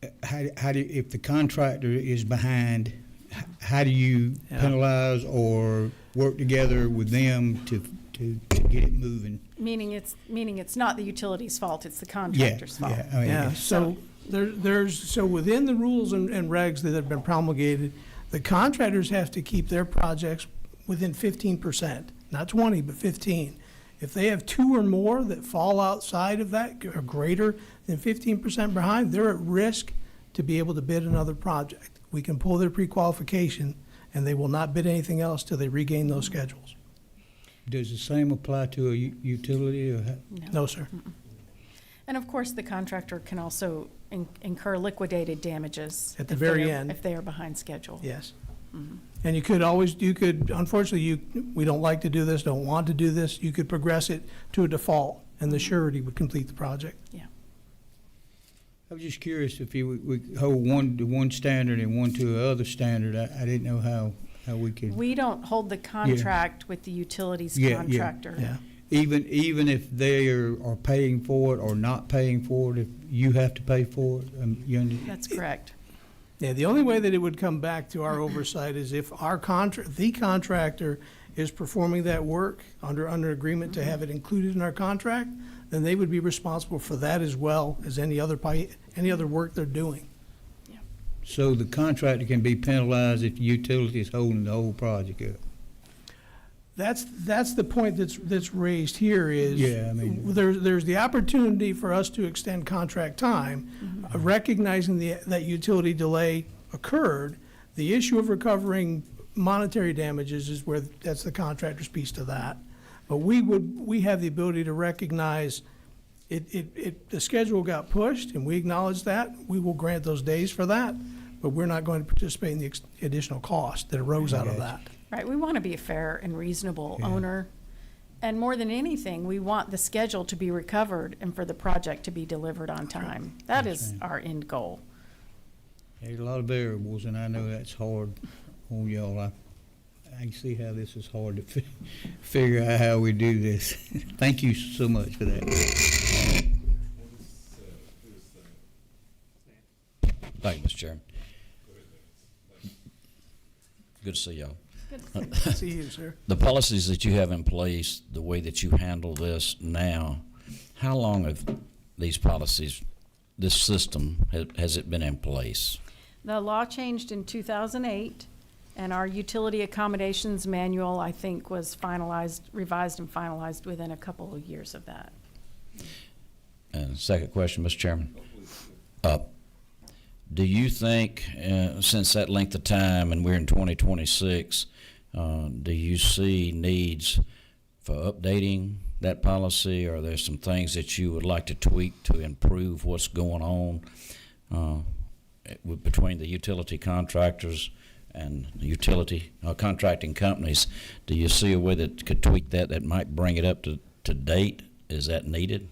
If the contractor is behind, how do you penalize or work together with them to get it moving? Meaning it's not the utility's fault, it's the contractor's fault. Yeah, So within the rules and regs that have been promulgated, the contractors have to keep their projects within 15%, not 20, but 15. If they have two or more that fall outside of that, or greater than 15% behind, they're at risk to be able to bid another project. We can pull their pre-qualification, and they will not bid anything else till they regain those schedules. Does the same apply to a utility or? No, sir. And of course, the contractor can also incur liquidated damages. At the if very they are- end. If they are behind schedule. Yes. And unfortunately, we don't like to do this, don't want to do this, you could progress it to a default, and the surety would complete the project. Yeah. I was just curious if you would hold one to one standard and one to the other standard. I didn't know how we could. We don't hold the contract with the utilities Yeah, yeah, contractor. Yeah. Even if they are paying for it or not paying for it, if you have to pay for it, That's correct. Yeah, the only way that it would come back to our oversight is if the contractor is performing that work under agreement to have it included in our contract, then they would be responsible for that as well as any other work they're doing. So the contractor can be penalized if the utility is holding the whole project up. That's the point that's raised here is. Yeah, I mean- There's the opportunity for us to extend contract time, recognizing that utility delay occurred. The issue of recovering monetary damages is that's the contractor's piece to that. But we have the ability to recognize the schedule got pushed, and we acknowledge that. We will grant those days for that, but we're not going to participate in the additional cost that arose out of that. Right, we want to be a fair and reasonable owner. And more than anything, we want the schedule to be recovered and for the project to be delivered on time. That is our end goal. There's a lot of variables, and I know that's hard on y'all. I can see how this is hard to figure out how we do this. Thank you so much for that. Thank you, Mr. Chairman. Good to see y'all. See you, sir. The policies that you have in place, the way that you handle this now, how long have these policies, this system, has it been in place? The law changed in 2008, and our utility accommodations manual, I think, was revised and finalized within a couple of years of that. And second question, Mr. Chairman. Do you think, since that length of time, and we're in 2026, do you see needs for updating that policy, or are there some things that you would like to tweak to improve what's going on between the utility contractors and the utility contracting companies? Do you see a way that could tweak that might bring it up to date? Is that needed?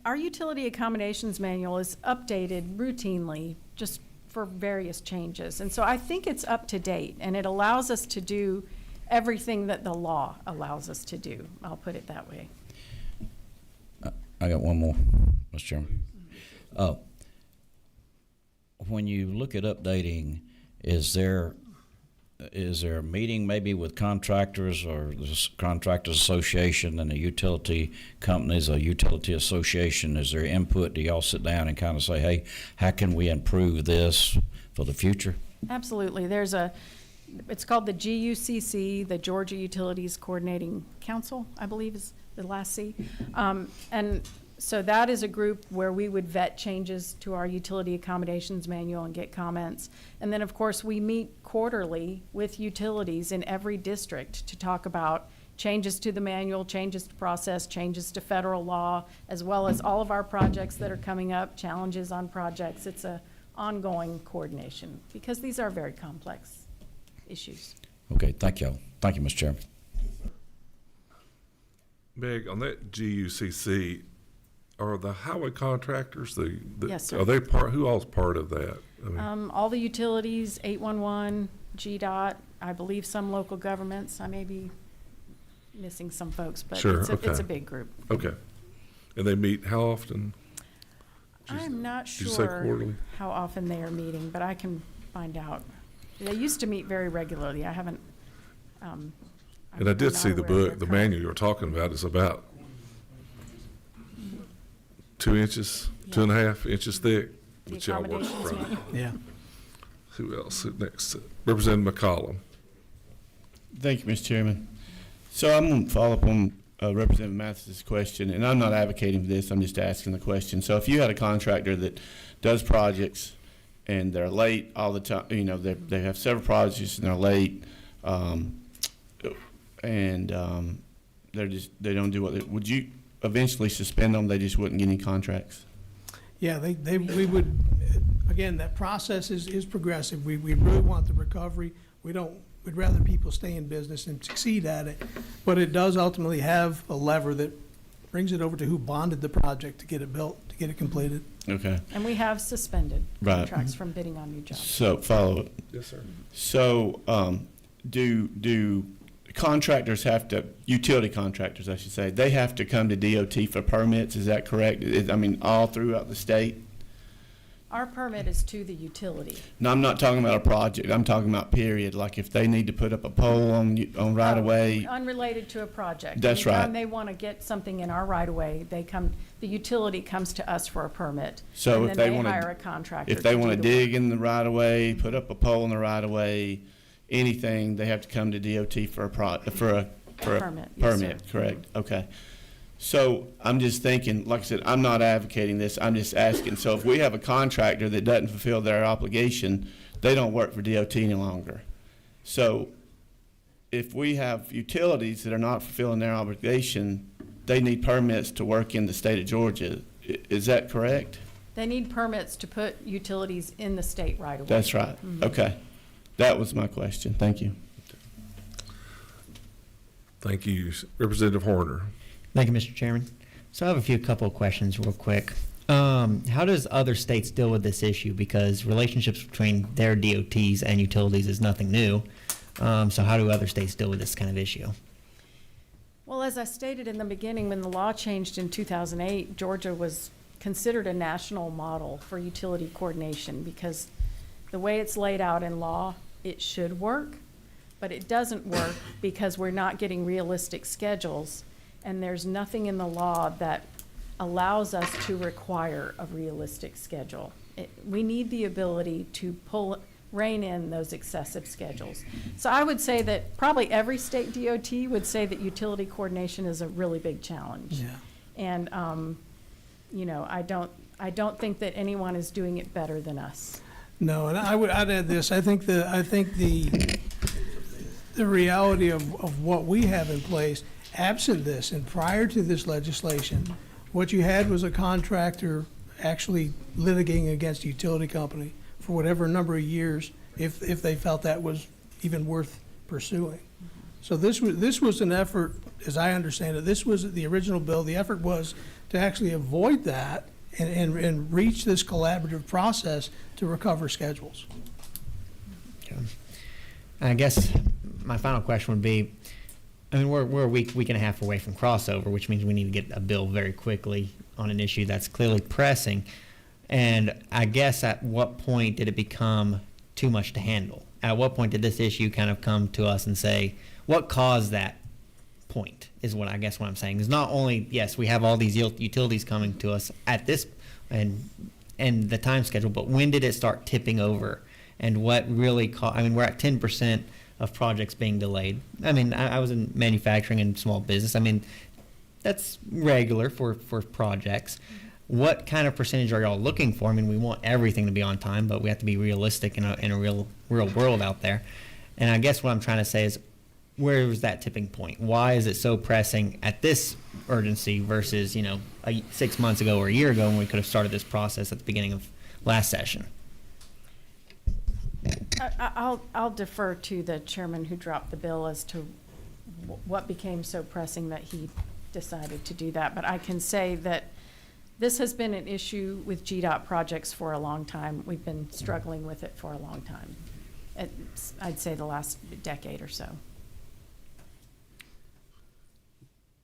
Our utility accommodations manual is updated routinely, just for various changes. And so I think it's up to date, and it allows us to do everything that the law allows us to do. I'll put it that way. I got one more, Mr. Chairman. When you look at updating, is there a meeting maybe with contractors or the Contractors Association and the utility companies or utility association? Is there input? Do y'all sit down and kind of say, hey, how can we improve this for the future? Absolutely. It's called the GUCC, the Georgia Utilities Coordinating Council, I believe is the last C. And so that is a group where we would vet changes to our utility accommodations manual and get comments. And then, of course, we meet quarterly with utilities in every district to talk about changes to the manual, changes to process, changes to federal law, as well as all of our projects that are coming up, challenges on projects. It's an ongoing coordination because these are very complex issues. Okay, thank y'all. Thank you, Mr. Chairman. Meg, on that GUCC, are the highway contractors, Yes, sir. are they who all's part of that? I mean, All the utilities, 811, GDOT, I believe some local governments. I may be missing some folks, but Sure, it's okay. a big group. okay. And they meet how often? I'm not did you say sure quarterly? how often they are meeting, but I can find out. They used to meet very regularly. I haven't. And I did I'm see not the aware of book, the their current- manual you were talking about is about 2 inches. 2.5 inches thick. The Which y'all work accommodations from. manual. Yeah. Who else? Who next? Representative McCollum. Thank you, Mr. Chairman. So I'm going to follow up on Representative Mathis's question, and I'm not advocating for this, I'm just asking the question. So if you had a contractor that does projects and they're late all the time, you know, they have several projects and they're late, they don't do would you eventually suspend them? They just wouldn't get any contracts? Yeah, we would, again, that process is progressive. We really want the recovery. We'd rather people stay in business and succeed at it. But it does ultimately have a lever that brings it over to who bonded the project to get it built, to get it completed. Okay. And we have suspended Right. contracts from bidding on new jobs. So follow it. Yes, sir. So do contractors have to, utility contractors, I should say, they have to come to DOT for permits, is that correct? I mean, all throughout the state? Our permit is to the utility. No, I'm not talking about a project, I'm talking about period, like if they need to put up a pole on right of way. Unrelated to a project. That's right. Anytime they want to get something in our right of way, the utility comes to us for a permit. So and if then they want hire a to, contractor if they to want to do the work. dig in the right of way, put up a pole in the right of way, anything, they have to come to DOT for a Permit, yes, permit, sir. correct? Okay. So I'm just thinking, like I said, I'm not advocating this, I'm just asking. So if we have a contractor that doesn't fulfill their obligation, they don't work for DOT any longer. So if we have utilities that are not fulfilling their obligation, they need permits to work in the state of Georgia. Is that correct? They need permits to put utilities in the state right of way. That's right. Okay. That was my question. Thank you. Thank you. Representative Horner. Thank you, Mr. Chairman. So I have a couple of questions real quick. How does other states deal with this issue? Because relationships between their DOTs and utilities is nothing new. So how do other states deal with this kind of issue? Well, as I stated in the beginning, when the law changed in 2008, Georgia was considered a national model for utility coordination because the way it's laid out in law, it should work, but it doesn't work because we're not getting realistic schedules, and there's nothing in the law that allows us to require a realistic schedule. We need the ability to rein in those excessive schedules. So I would say that probably every state DOT would say that utility coordination is a really big challenge. Yeah. And, you know, I don't think that anyone is doing it better than us. No, and I'd add this. I think the reality of what we have in place, absent this and prior to this legislation, what you had was a contractor actually litigating against a utility company for whatever number of years if they felt that was even worth pursuing. So this was an effort, as I understand it, this was the original bill. The effort was to actually avoid that and reach this collaborative process to recover schedules. Okay. I guess my final question would be, I mean, we're a week and a half away from crossover, which means we need to get a bill very quickly on an issue that's clearly pressing. And I guess at what point did it become too much to handle? At what point did this issue kind of come to us and say, what caused that point is what I'm saying. Is not only, yes, we have all these utilities coming to us at this and the time schedule, but when did it start tipping over? And what really I mean, we're at 10% of projects being delayed. I mean, I was in manufacturing and small business. I mean, that's regular for projects. What kind of percentage are y'all looking for? I mean, we want everything to be on time, but we have to be realistic in a real world out there. And I guess what I'm trying to say is, where was that tipping point? Why is it so pressing at this urgency versus, 6 months ago or a year ago when we could have started this process at the beginning of last session? I'll defer to the chairman who dropped the bill as to what became so pressing that he decided to do that. But I can say that this has been an issue with GDOT projects for a long time. We've been struggling with it for a long time. I'd say the last decade or so.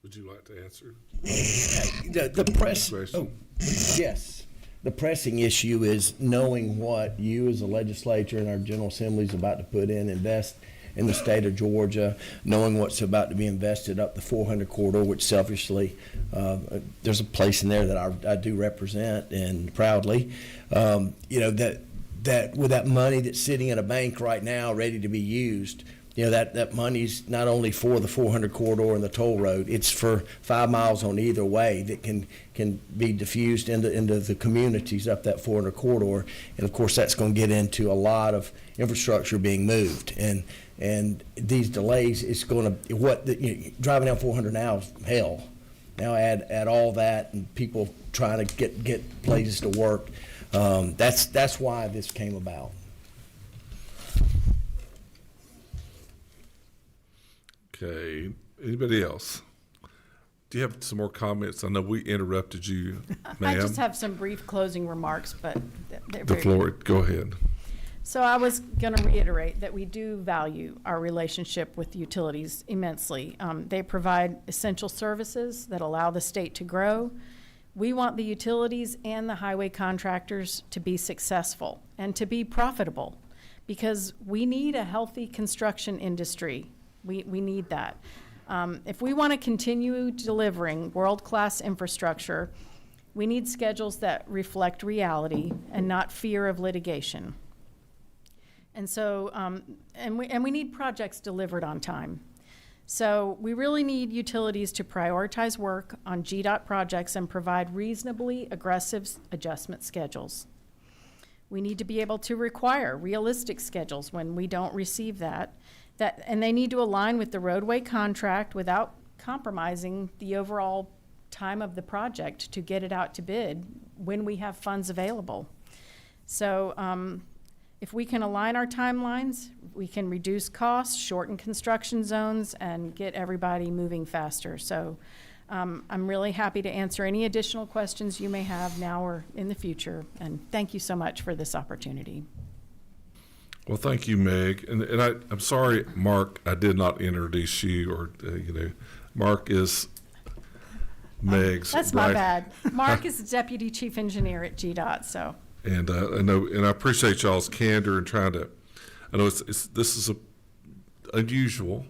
Would you like to answer? The press. Question. Yes. The pressing issue is knowing what you as a legislature and our General Assembly is about to put invest in the state of Georgia, knowing what's about to be invested up the 400 corridor, which selfishly, there's a place in there that I do represent and proudly. That with that money that's sitting in a bank right now ready to be used, that money's not only for the 400 corridor and the toll road, it's for 5 miles on either way that can be diffused into the communities up that 400 corridor. And of course, that's going to get into a lot of infrastructure being moved. And these delays, it's going to, driving down 400 now is hell. Now add all that and people trying to get places to work. That's why this came about. Okay, anybody else? Do you have some more comments? I know we interrupted you, ma'am. I just have some brief closing remarks, but they're The very floor, go ahead. So I was going to reiterate that we do value our relationship with utilities immensely. They provide essential services that allow the state to grow. We want the utilities and the highway contractors to be successful and to be profitable because we need a healthy construction industry. We need that. If we want to continue delivering world-class infrastructure, we need schedules that reflect reality and not fear of litigation. And so, and we need projects delivered on time. So we really need utilities to prioritize work on GDOT projects and provide reasonably aggressive adjustment schedules. We need to be able to require realistic schedules when we don't receive that, and they need to align with the roadway contract without compromising the overall time of the project to get it out to bid when we have funds available. So if we can align our timelines, we can reduce costs, shorten construction zones, and get everybody moving faster. So I'm really happy to answer any additional questions you may have now or in the future. And thank you so much for this opportunity. Well, thank you, Meg. And I'm sorry, Mark, I did not introduce you, or, Mark is Meg's. That's my bad. Mark is the Deputy Chief Engineer at GDOT, so. And I know, and I appreciate y'all's candor and trying to, I know this is unusual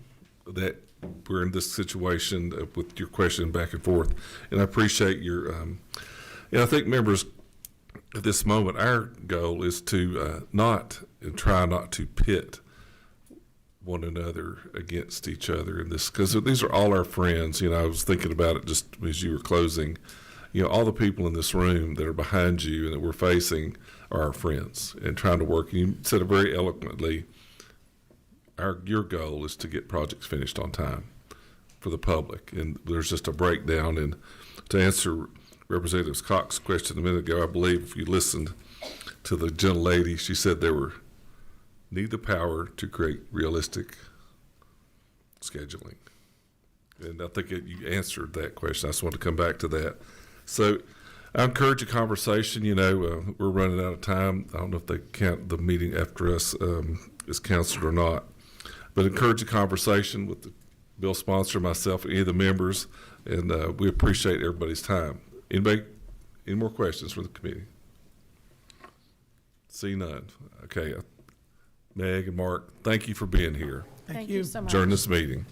that we're in this situation with your question back and forth. And I appreciate your, and I think members, at this moment, our goal is to try not to pit one another against each other in this, because these are all our friends. I was thinking about it just as you were closing. All the people in this room that are behind you and that we're facing are our friends and trying to work. And you said it very eloquently. Your goal is to get projects finished on time for the public. And there's just a breakdown. And to answer Representative Cox's question a minute ago, I believe if you listened to the gentlelady, she said need the power to create realistic scheduling. And I think you answered that question. I just want to come back to that. So I encourage a conversation. We're running out of time. I don't know if they count the meeting after us as canceled or not, but encourage a conversation with the bill sponsor, myself, any of the members, and we appreciate everybody's time. Anybody, any more questions for the committee? See none. Okay. Meg and Mark, thank you for being here. Thank you so much. Adjourn this meeting.